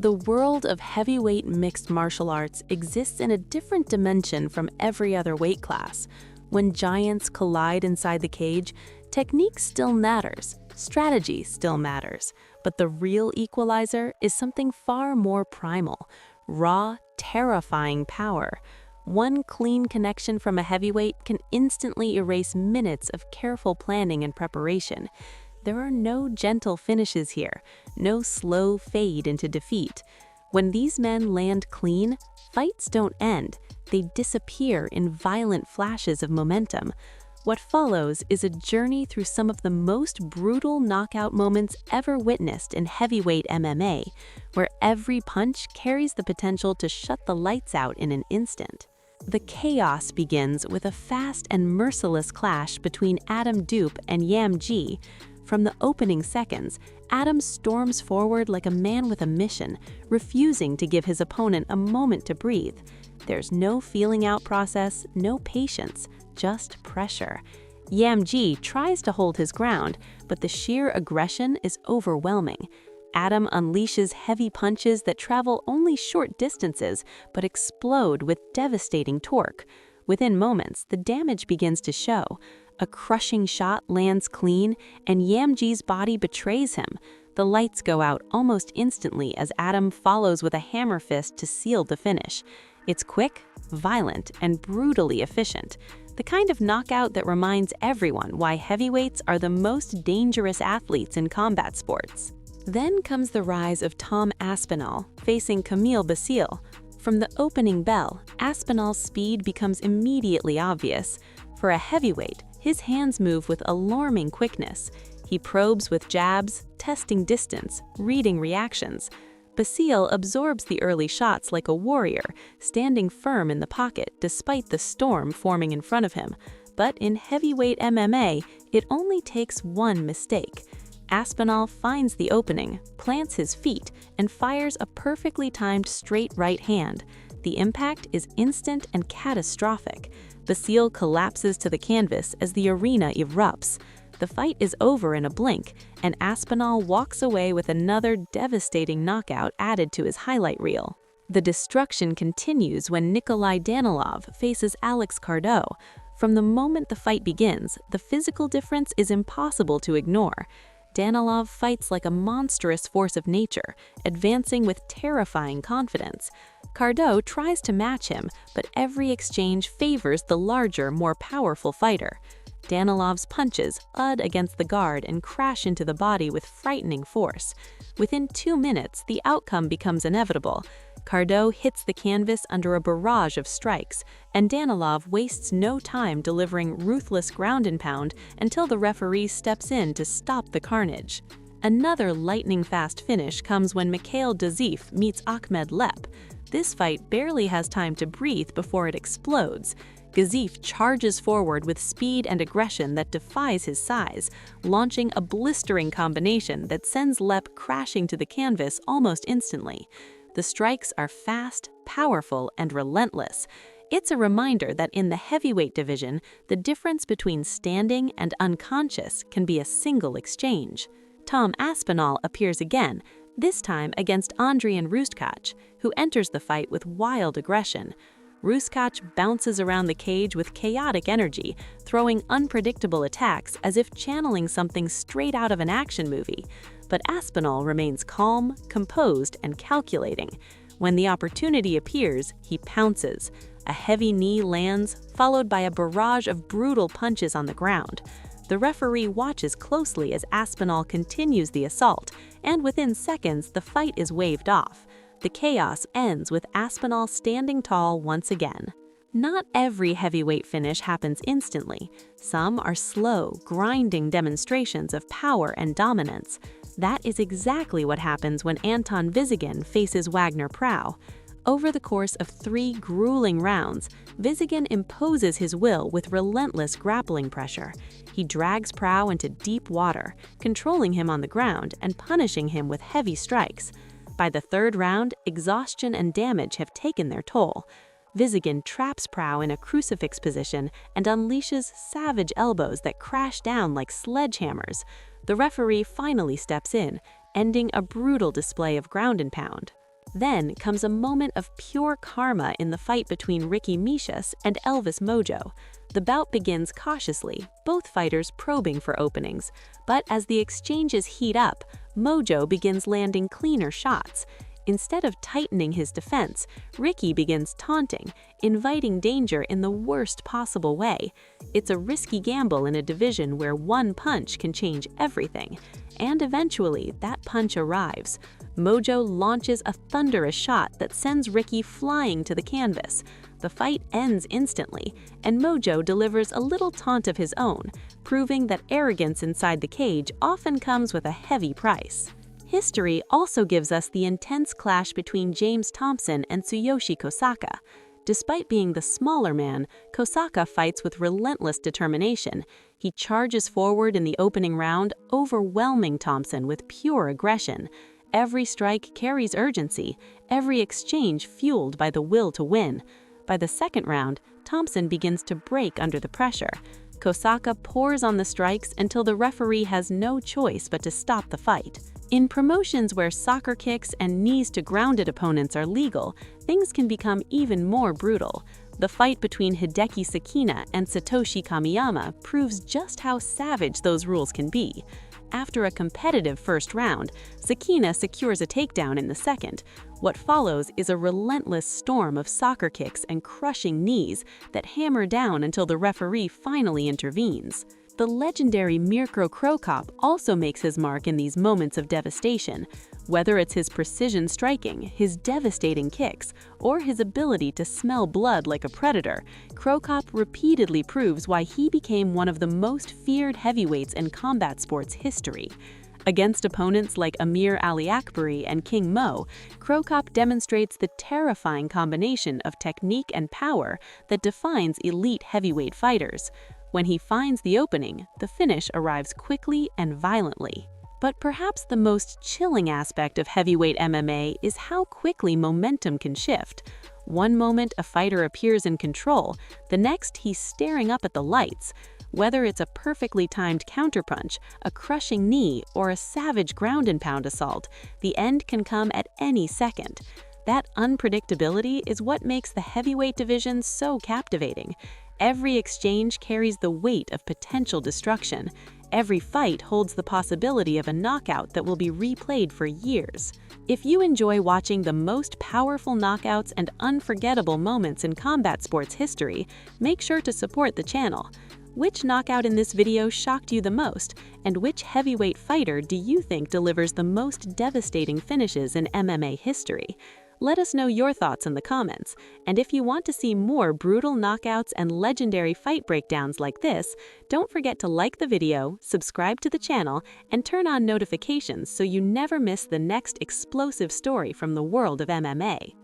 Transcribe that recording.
the world of heavyweight mixed martial arts exists in a different dimension from every other weight class. When giants collide inside the cage, technique still matters, strategy still matters, but the real equalizer is something far more primal, raw, terrifying power. One clean connection from a heavyweight can instantly erase minutes of careful planning and preparation. There are no gentle finishes here, no slow fade into defeat. When these men land clean, fights don't end, they disappear in violent flashes of momentum. What follows is a journey through some of the most brutal knockout moments ever witnessed in heavyweight MMA, where every punch carries the potential to shut the lights out in an instant. The chaos begins with a fast and merciless clash between Dupe and Yam-G. From the opening seconds, Adam storms forward like a man with a mission, refusing to give his opponent a moment to breathe. There's no feeling out process, no patience, just pressure. Yam-G tries to hold his ground, but the sheer aggression is overwhelming. Adam unleashes heavy punches that travel only short distances but explode with devastating torque. Within moments, the damage begins to show. A crushing shot lands clean, and Yam-G's body betrays him. The lights go out almost instantly as Adam follows with a hammer fist to seal the finish. It's quick, violent, and brutally efficient. The kind of knockout that reminds everyone why heavyweights are the most dangerous athletes in combat sports. Then comes the rise of Tom Aspenol, facing Camille Basile. From the opening bell, Aspenol's speed becomes immediately obvious. For a heavyweight, his hands move with alarming quickness. He probes with jabs, testing distance, reading reactions. Basile absorbs the early shots like a warrior, standing firm in the pocket despite the storm forming in front of him. But in heavyweight MMA, it only takes one mistake. Aspenol finds the opening, plants his feet, and fires a perfectly timed straight right hand. The impact is instant and catastrophic. Basile collapses to the canvas as the arena erupts. The fight is over in a blink, and Aspenol walks away with another devastating knockout added to his highlight reel. The destruction continues when Nikolai Danalov faces Alex Cardot. From the moment the fight begins, the physical difference is impossible to ignore. Danalov fights like a monstrous force of nature, advancing with terrifying confidence. Cardot tries to match him, but every exchange favors the larger, more powerful fighter. Danalov's punches thud against the guard and crash into the body with frightening force. Within 2 minutes, the outcome becomes inevitable. Cardot hits the canvas under a barrage of strikes, and Danalov wastes no time delivering ruthless ground and pound until the referee steps in to stop the carnage. Another lightning-fast finish comes when Mikhail Dazif meets Ahmed Lep. This fight barely has time to breathe before it explodes. Gazif charges forward with speed and aggression that defies his size, launching a blistering combination that sends Lep crashing to the canvas almost instantly. The strikes are fast, powerful, and relentless. It's a reminder that in the heavyweight division, the difference between standing and unconscious can be a single exchange. Tom Aspenol appears again, this time against Andrian Rustkach, who enters the fight with wild aggression. Rustkach bounces around the cage with chaotic energy, throwing unpredictable attacks as if channeling something straight out of an action movie. But Aspenol remains calm, composed, and calculating. When the opportunity appears, he pounces. A heavy knee lands, followed by a barrage of brutal punches on the ground. The referee watches closely as Aspenol continues the assault, and within seconds, the fight is waved off. The chaos ends with Aspenol standing tall once again. Not every heavyweight finish happens instantly. Some are slow, grinding demonstrations of power and dominance. That is exactly what happens when Anton Vizagin faces Wagner Prau. Over the course of 3 grueling rounds, Vizagin imposes his will with relentless grappling pressure. He drags Prau into deep water, controlling him on the ground and punishing him with heavy strikes. By the 3rd round, exhaustion and damage have taken their toll. Vizagin traps Prau in a crucifix position and unleashes savage elbows that crash down like sledgehammers. The referee finally steps in, ending a brutal display of ground and pound. Then comes a moment of pure karma in the fight between Ricky Micius and Elvis Mojo. The bout begins cautiously, both fighters probing for openings, but as the exchanges heat up, Mojo begins landing cleaner shots. Instead of tightening his defense, Ricky begins taunting, inviting danger in the worst possible way. It's a risky gamble in a division where one punch can change everything. And eventually, that punch arrives. Mojo launches a thunderous shot that sends Ricky flying to the canvas. The fight ends instantly, and Mojo delivers a little taunt of his own, proving that arrogance inside the cage often comes with a heavy price. History also gives us the intense clash between James Thompson and Tsuyoshi Kosaka. Despite being the smaller man, Kosaka fights with relentless determination. He charges forward in the opening round, overwhelming Thompson with pure aggression. Every strike carries urgency, every exchange fueled by the will to win. By the second round, Thompson begins to break under the pressure. Kosaka pours on the strikes until the referee has no choice but to stop the fight. In promotions where soccer kicks and knees to grounded opponents are legal, things can become even more brutal. The fight between Hideki Sakina and Satoshi Kamiyama proves just how savage those rules can be. After a competitive first round, Sakina secures a takedown in the second. What follows is a relentless storm of soccer kicks and crushing knees that hammer down until the referee finally intervenes. The legendary Mirko Crocop also makes his mark in these moments of devastation. Whether it's his precision striking, his devastating kicks, or his ability to smell blood like a predator, Crocop repeatedly proves why he became one of the most feared heavyweights in combat sports history. Against opponents like Amir Ali Akbari and King Mo, Crocop demonstrates the terrifying combination of technique and power that defines elite heavyweight fighters. When he finds the opening, the finish arrives quickly and violently. But perhaps the most chilling aspect of heavyweight MMA is how quickly momentum can shift. One moment a fighter appears in control, the next he's staring up at the lights. Whether it's a perfectly timed counterpunch, a crushing knee, or a savage ground and pound assault, the end can come at any second. That unpredictability is what makes the heavyweight division so captivating. Every exchange carries the weight of potential destruction. Every fight holds the possibility of a knockout that will be replayed for years. If you enjoy watching the most powerful knockouts and unforgettable moments in combat sports history, make sure to support the channel. Which knockout in this video shocked you the most, and which heavyweight fighter do you think delivers the most devastating finishes in MMA history? Let us know your thoughts in the comments, and if you want to see more brutal knockouts and legendary fight breakdowns like this, don't forget to like the video, subscribe to the channel, and turn on notifications so you never miss the next explosive story from the world of MMA.